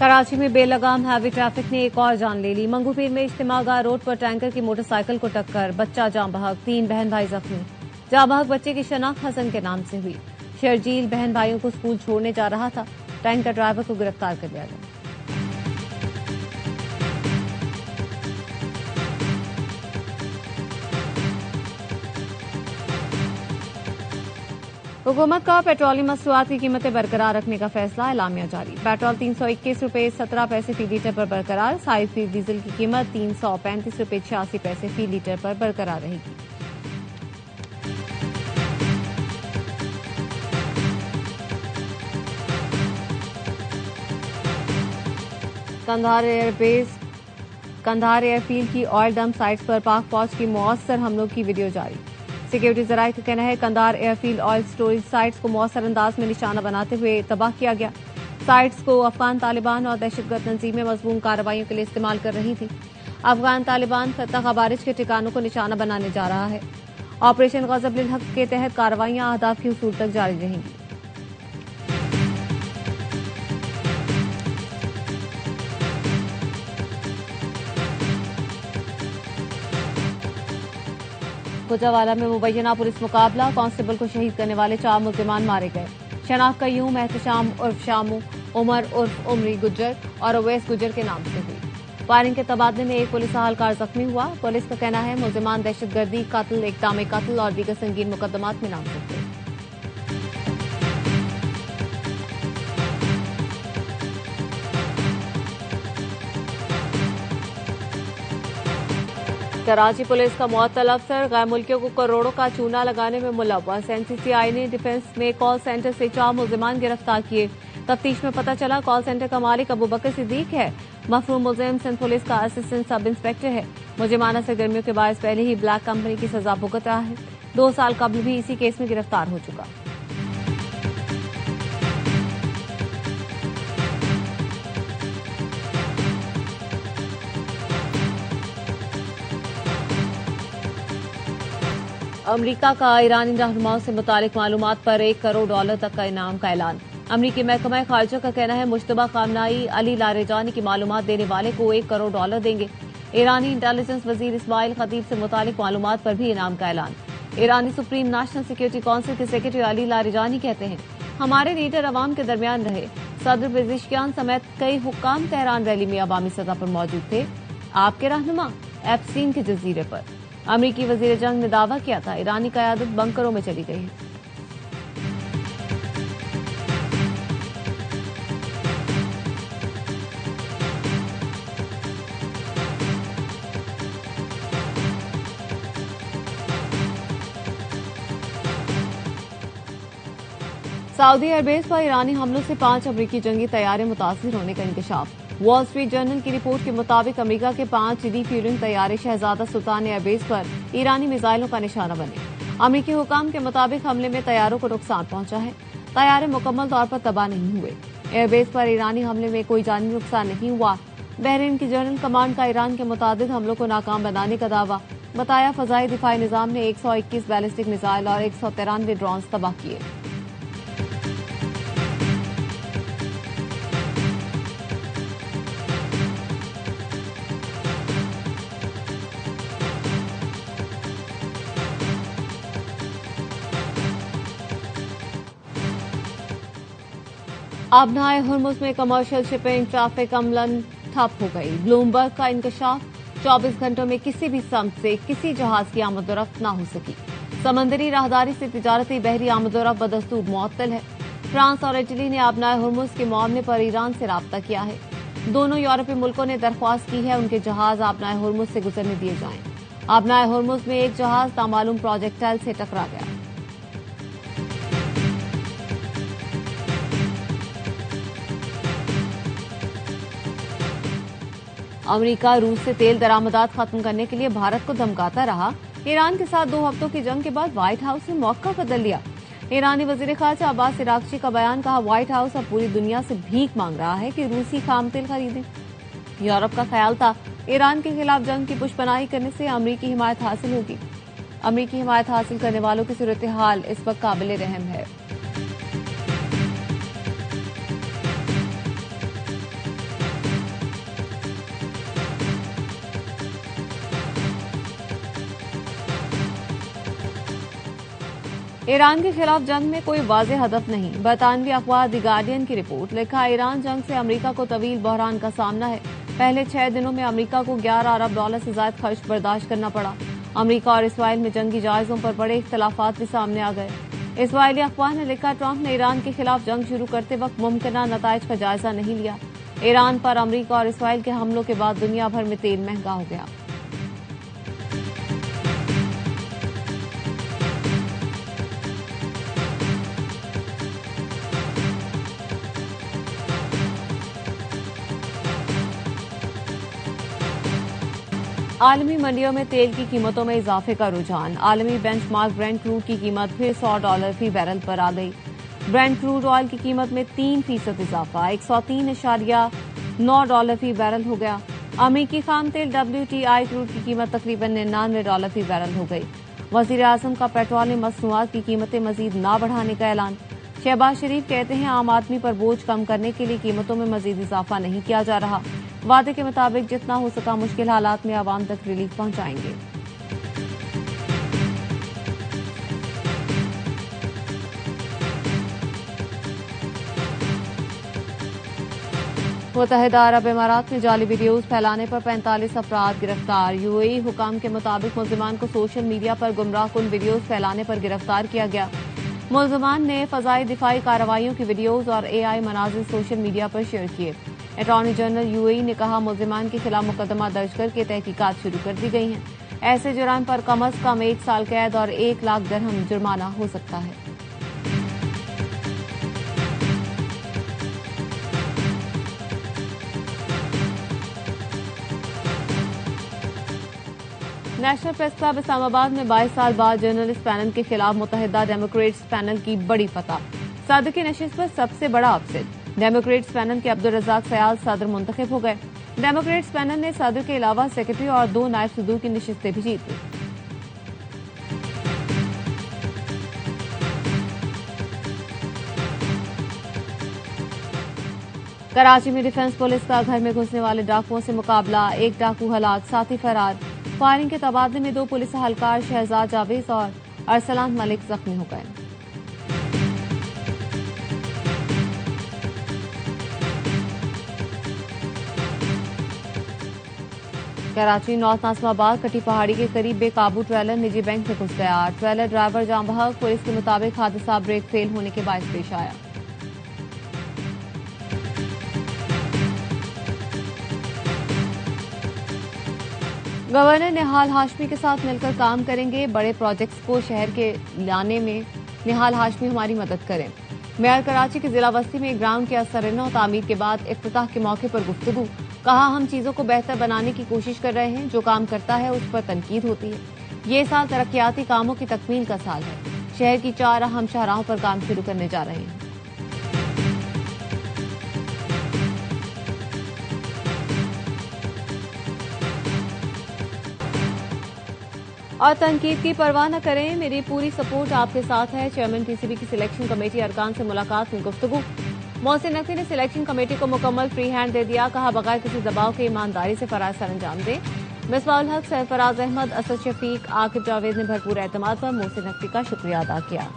कराची में बेलगाम heavy traffic ने एक और जान ले ली। मंगूपीर में इज्तिमागाह रोड पर टैंकर की मोटरसाइकिल को टक्कर, बच्चा जाँ बहक, 3 बहन भाई जख्मी। जाँ बहक बच्चे की शनाख्त हसन के नाम से हुई। शर्जील बहन भाइयों को स्कूल छोड़ने जा रहा था। टैंकर ड्राइवर को गिरफ्तार कर लिया गया। हुकूमत का पेट्रोलियम मसनूआत की कीमतें बरकरार रखने का फैसला, एलामिया जारी। पेट्रोल 321 रुपये 17 पैसे फी लीटर पर बरकरार। 60 डीजल की कीमत 335 रुपये 86 पैसे फी लीटर पर बरकरार रहेगी। कंधार एयरफील्ड की ऑयल डंप साइट्स पर पाक फौज की मौसर हमलों की वीडियो जारी। सिक्योरिटी जराये का कहना है Kandahar airfield oil storage sites को मौसर अंदाज में निशाना बनाते हुए तबाह किया गया। साइट्स को अफगान तालिबान और दहशतगर्द तंजीमें मजमून कार्रवाइयों के लिए इस्तेमाल कर रही थी। अफगान तालिबान फतह खारिज के ठिकानों को निशाना बनाने जा रहा है। ऑपरेशन गजब लिल हक के तहत कार्रवाइयां अहदाफ की हुसूल तक जारी रहेंगी। गुजरावाला में मुबैना पुलिस मुकाबला, कांस्टेबल को शहीद करने वाले 4 मुल्जिमान मारे गए। शनाख्त कयूम, एहतशाम उर्फ शामू, उमर उर्फ उमरी गुज्जर और अवैस गुज्जर के नाम से हुई। फायरिंग के तबादले में एक पुलिस अहलकार जख्मी हुआ। पुलिस का कहना है मुल्जिमान दहशतगर्दी, कत्ल, इक़दाम कत्ल और दीगर संगीन मुकदमात में नामजद थे। कराची पुलिस का मुअत्तल अफसर गैर मुल्कियों को करोड़ों का चूना लगाने में मुलव्वस। एनसीसीआई ने डिफेंस में कॉल सेंटर से 4 मुल्जिमान गिरफ्तार किए। तफ्तीश में पता चला कॉल सेंटर का मालिक अबू बकर सिद्दीक है। मफरूम मुल्जिम सिंध पुलिस का असिस्टेंट सब इंस्पेक्टर है। मुल्जिमाना सरगर्मियों के बायस पहले ही ब्लैक कंपनी की सजा भुगत रहा है। 2 साल कबल भी इसी केस में गिरफ्तार हो चुका। अमरीका का ईरानी रहनुमाओं से मुतालिक मालूमात पर $1 करोड़ तक का इनाम का ऐलान। अमरीकी महकमा खारजा का कहना है मुश्तबा खामनाई अली लारेजानी की मालूमात देने वाले को $1 करोड़ देंगे। ईरानी इंटेलिजेंस वजीर इस्माइल खतीब से मुतालिक मालूमात पर भी इनाम का ऐलान। ईरानी सुप्रीम नेशनल सिक्योरिटी काउंसिल के सेक्रेटरी अली लारेजानी कहते हैं हमारे लीडर अवाम के दरमियान रहे। सदर पेजिशकियान समेत कई हुक्काम तेहरान रैली में अवामी सतह पर मौजूद थे। आपके रहनुमा एप्सिन के जजीरे पर। अमरीकी वजीर जंग ने दावा किया था ईरानी क़यादत बंकरों में चली गई है। सऊदी एयरबेस पर ईरानी हमलों से 5 अमरीकी जंगी तैयारे मुतासिर होने का इंकशाफ। वॉल स्ट्रीट जर्नल की रिपोर्ट के मुताबिक अमेरिका के 5 जदीद फ्यूरिंग तैयारे शहजादा सुल्तान एयरबेस पर ईरानी मिसाइलों का निशाना बने। अमरीकी हुकाम के मुताबिक हमले में तैयारों को नुकसान पहुंचा है। तैयारे मुकम्मल तौर पर तबाह नहीं हुए। एयरबेस पर ईरानी हमले में कोई जानी नुकसान नहीं हुआ। बहरीन की जनरल कमांड का ईरान के मुतादिद हमलों को नाकाम बनाने का दावा। बताया फजाई दिफाई निजाम ने 121 बैलिस्टिक मिसाइल और 193 ड्रोन तबाह किए। आबनाए हुर्मुज़ में कमर्शियल शिपिंग ट्रैफिक अमलन ठप हो गई। ब्लूमबर्ग का इंकशाफ 24 घंटों में किसी भी सम्त से किसी जहाज की आमदोरफ्त न हो सकी। समंदरी राहदारी से तिजारती बहरी आमदोरफ्त बदस्तूर मुअत्तल है। फ्रांस और इटली ने आबनाए हुर्मुज़ के मामले पर ईरान से राब्ता किया है। दोनों यूरोपीय मुल्कों ने दरख्वास्त की है उनके जहाज आबनाए हुर्मुज़ से गुजरने दिए जाएं। आबनाए हुर्मुज़ में एक जहाज नामालूम प्रोजेक्टाइल से टकरा गया। अमेरिका रूस से तेल दरामदात खत्म करने के लिए भारत को धमकाता रहा। ईरान के साथ 2 हफ्तों की जंग के बाद व्हाइट हाउस ने मौका बदल लिया। ईरानी वजीर खारजा अब्बास इराक्ची का बयान, कहा व्हाइट हाउस अब पूरी दुनिया से भीख मांग रहा है कि रूसी खाम तेल खरीदें। यूरोप का ख्याल था ईरान के खिलाफ जंग की पुशपनाही करने से अमरीकी हिमायत हासिल होगी। अमरीकी हिमायत हासिल करने वालों की सूरत हाल इस वक्त काबिल रहम है। ईरान के खिलाफ जंग में कोई वाज़ेह हदफ नहीं। बरतानवी अखबार द गार्डियन की रिपोर्ट। लिखा, ईरान जंग से अमेरिका को तवील बहरान का सामना है। पहले 6 दिनों में अमेरिका को $11 अरब से ज्यादा खर्च बर्दाश्त करना पड़ा। अमेरिका और इसराइल में जंगी जायजों पर बड़े इख्तलाफात भी सामने आ गए। इसराइली अखबार ने लिखा, ट्रंप ने ईरान के खिलाफ जंग शुरू करते वक्त मुमकिन नताइज का जायजा नहीं लिया। ईरान पर अमेरिका और इसराइल के हमलों के बाद दुनिया भर में तेल महंगा हो गया। आलमी मंडियों में तेल की कीमतों में इजाफे का रुझान। आलमी बेंचमार्क ब्रेंट क्रूड की कीमत फिर $100 फी बैरल पर आ गई। ब्रेंट क्रूड ऑयल की कीमत में 3% इजाफा, $103.9 फी बैरल हो गया। अमेरिकी खाम तेल WTI क्रूड की कीमत तकरीबन $99 फी बैरल हो गई। वजीर आजम का पेट्रोलियम मसनूआत की कीमतें मजीद न बढ़ाने का ऐलान। शहबाज शरीफ कहते हैं, आम आदमी पर बोझ कम करने के लिए कीमतों में मजीद इजाफा नहीं किया जा रहा। वादे के मुताबिक जितना हो सका मुश्किल हालात में आवाम तक रिलीफ पहुंचाएंगे। मुत्तहिदा अरब इमारात में जाली वीडियोज फैलाने पर 45 अफराद गिरफ्तार। यूएई हुकाम के मुताबिक मुल्जिमान को सोशल मीडिया पर गुमराहकुन वीडियोज फैलाने पर गिरफ्तार किया गया। मुल्जिमान ने फजाई दिफाई कार्रवाइयों की वीडियोज और AI मनाजिर सोशल मीडिया पर शेयर किए। अटॉर्नी जनरल यूएई ने कहा, मुल्जिमान के खिलाफ मुकदमा दर्ज करके तहकीकात शुरू कर दी गई हैं। ऐसे जुर्म पर कम अज कम 1 साल कैद और 1 लाख दिरहम जुर्माना हो सकता है। नेशनल प्रेस क्लब इस्लामाबाद में 22 साल बाद जर्नलिस्ट पैनल के खिलाफ मुत्तहिदा डेमोक्रेट्स पैनल की बड़ी फतह। सदर की नशिस्त पर सबसे बड़ा अपसेट। डेमोक्रेट्स पैनल के अब्दुल रज़ाक सयाल सदर मुंतखब हो गए। डेमोक्रेट्स पैनल ने सदर के अलावा सेक्रेटरी और 2 नायब सदूर की नशिस्तें भी जीत ली। कराची में डिफेंस पुलिस का घर में घुसने वाले डाकुओं से मुकाबला। 1 डाकू हलाक, साथी फरार। फायरिंग के तबादले में 2 पुलिस एहलकार शहजाद जावेद और अरसलान मलिक जख्मी हो गए। कराची नॉर्थ नाज़िमाबाद कटी पहाड़ी के करीब बेकाबू ट्रेलर निजी बैंक में घुस गया। ट्रेलर ड्राइवर जाम बहक। पुलिस के मुताबिक हादसा ब्रेक फेल होने के बायस पेश आया। गवर्नर निहाल हाशमी के साथ मिलकर काम करेंगे। बड़े प्रोजेक्ट्स को शहर के लाने में निहाल हाशमी हमारी मदद करें। मेयर कराची के जिला वस्ती में ग्राउंड के असरना और तामीर के बाद इफ्तिताह के मौके पर गुफ्तगू। कहा, हम चीजों को बेहतर बनाने की कोशिश कर रहे हैं। जो काम करता है उस पर तनकीद होती है। ये साल तरक्याती कामों की तकमील का साल है। शहर की 4 अहम शाहराहों पर काम शुरू करने जा रहे हैं। और तनकीद की परवाह न करें, मेरी पूरी सपोर्ट आपके साथ है। चेयरमैन PCB की सिलेक्शन कमेटी अरकान से मुलाकात में गुफ्तगू। मोहसिन नकवी ने सिलेक्शन कमेटी को मुकम्मल फ्री हैंड दे दिया। कहा, बगैर किसी दबाव के ईमानदारी से फराज सर अंजाम दें। मिसबाहुल हक, सरफराज अहमद, असद शफीक, आकिब जावेद ने भरपूर एतमाद पर मोहसिन नकवी का शुक्रिया अदा किया।